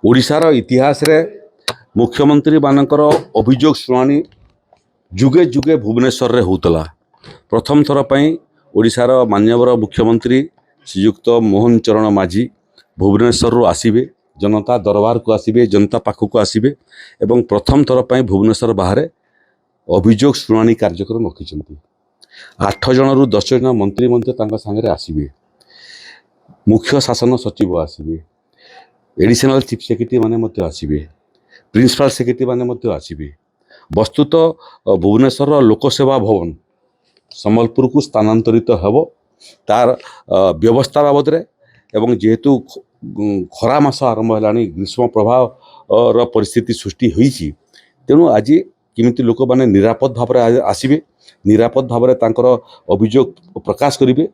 ओडिशार इतिहास रे मुख्यमंत्री मानकर अभियोग शुणाणी जुगे जुगे भुवनेश्वर रे होतला। प्रथम थर पई ओडिशार मान्यवर मुख्यमंत्री श्रीयुक्त मोहन चरण माझी भुवनेश्वर रु आसीबे, जनता दरबार को आसीबे, जनता पाखक आसीबे एवं प्रथम थर पई भुवनेश्वर बाहर अभियोग शुणाणी कार्यक्रम रखिछंती। 8 जन रु 10 जन मंत्री मंत्री तांका संगे आसीबे, मुख्य शासन सचिव आसीबे, एडिशनल चीफ सेक्रेटरी माने मध्य आसीबे, प्रिंसिपल सेक्रेटरी माने मध्य आसीबे। वस्तुत भुवनेश्वर लोकसेवा भवन सम्बलपुर को स्थानांतरित हेब तार व्यवस्था बाबद रे एवं जेहेतु खरा मास आरंभ है, ग्रीष्म प्रभाव परिस्थिति सृष्टि होईची, तेणु आज किमिति लोक माने निरापद भाव में आसीबे, निरापद भाव में तांकर अभियोग प्रकाश करिवे,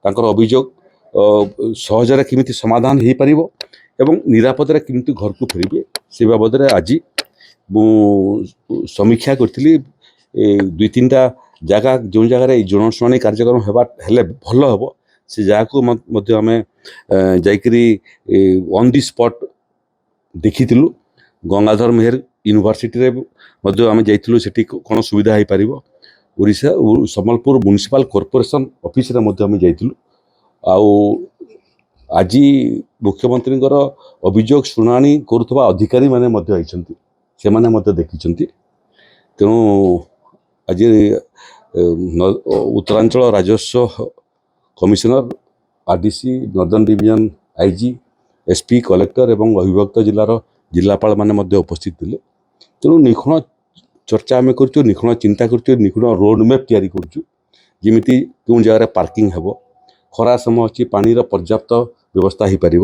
तांकर अभियोग सहजरे किमिति समाधान हो पारिबो एवं निरापद रे किमिति घर को फेरिबे से बाबद रे आज समीक्षा करथिली। 2-3टा जगह जो जगह जनशुणाणी कार्यक्रम हेले भल हेबो से जगह को मध्य आमे जाइकरी ऑन दी स्पॉट देखिथिलु। गंगाधर मेहर यूनिवर्सिटी रे मध्य आमे जाइथिलु, सेठी कोन सुविधा हो पारिबो। Odisha Sambalpur municipal corporation office रे मध्य आमे जाइथिलु। आउ आज मुख्यमंत्री अभियोग शुणाणी करुवा अधिकारी माने मध्य आइछंती, से माने मध्य देखिछंती। तेणु आज उत्तरांचल राजस्व commissioner, RDC, northern division IG, SP, collector एवं अविभक्त जिलार जिलापाल माने मध्य उपस्थित थिले। तेणु निखुण चर्चा आम कर, निखुण चिंता कर, निखुण रोड मैप तैयारी करुँ, जमीती क्यों जगह पार्किंग हेब, खरा समय अच्छी पानी पर्याप्त व्यवस्था हो पार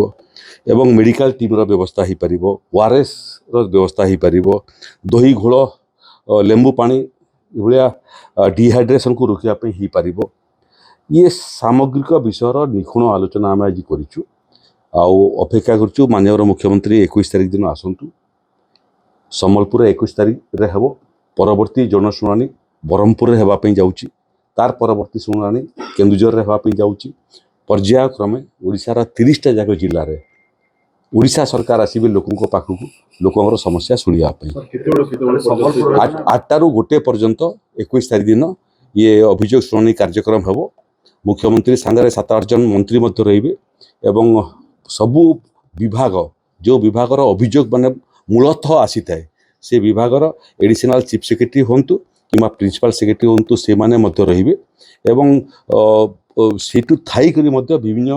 एवं मेडिकल टीम व्यवस्था हो पार, ओआरएस व्यवस्था हो पार, दही घोल लेंबू पानी भाया डिहाइड्रेशन को रोकने हो पार। ये सामग्रिक विषय निखुण आलोचना आम आज करूँ। अपेक्षा करूँ माननीय मुख्यमंत्री 21 तारिख दिन आसतु। सम्बलपुर 21 तारिख रे हेब, परवर्ती जनशुणाणी ब्रह्मपुर रे हेबापई जाउची, तार परवर्ती शुणाणी केन्दुझर रे हेबापई जाउची। पर्यायक्रमे ओडिशार 30टा जाक जिले में ओडिशा सरकार आसबे लोकों पाखक, लोकों समस्या शुणा। 8टा रु 1 पर्यंत 21 तारिख दिन ये अभियोग शुणाणी कार्यक्रम हेब। मुख्यमंत्री सांगे 7-8 जन मंत्री मध्य रहिबे एवं सबु विभाग जो विभागर अभियोग माने मूलतः आसी थाए से विभागर एडिशनल चीफ सेक्रेटरी होंतु कि प्रिंसिपल सेक्रेटरी होंतु, से माने मध्य रहिबे एवं सेटू थाई करी मध्य विभिन्न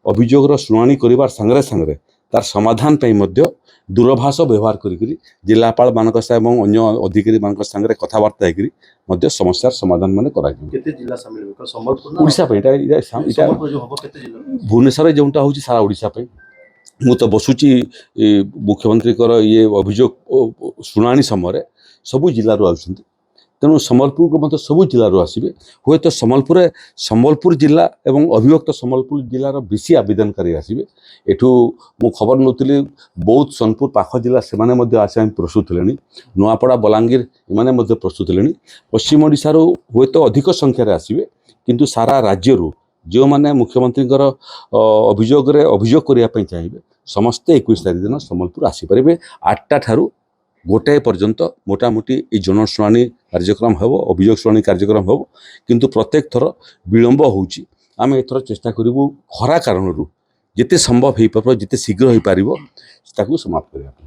अभियोगर शुणाणी करिवार संगे संगे तार समाधान पई मध्य दूरभाष व्यवहार करी जिलापाल मानक एवं अन्य अधिकारी मानक संगे कथबार्ता होकरी मध्य समस्यार समाधान माने करा केते जिला शामिल होबे सम्बलपुर ओडिशा पे इटा भुवनेश्वर जोटा होची सारा ओडिशा पे। मु तो बसुची मुख्यमंत्री ये अभियोग शुणाणी समय सबू जिलूर आउछंती, तेणु सम्बलपुर को मतलब सबू जिलूर आसबे। हुए तो सम्बलपुर जिला एवं अभिभक्त सम्बलपुर जिलार बेसी आवेदनकारी आसबे। एठू मु खबर नौली बौद्ध, सोनपुर पाख जिला से आसे प्रस्तुत हेले, नुआपड़ा, बलांगीर एमाने मध्य प्रस्तुत हेले। पश्चिम ओडिशार हुए तो अधिक संख्यार आसबे, किंतु सारा राज्यरू जो मैंने मुख्यमंत्री अभियोग करने चाहिए समस्ते 21 तारिख दिन सम्बलपुर आसीपारे। 8टा ठारू 1 पर्यंत मोटामोटी ये जनशुणाणी कार्यक्रम हेब, अभियोग शुणाणी कार्यक्रम हेब, किंतु प्रत्येक थर विलंब होउची। आम एथर चेष्टा करूँ खरा कारण जिते संभव हो पार, जिते शीघ्र हो पार समाप्त करने।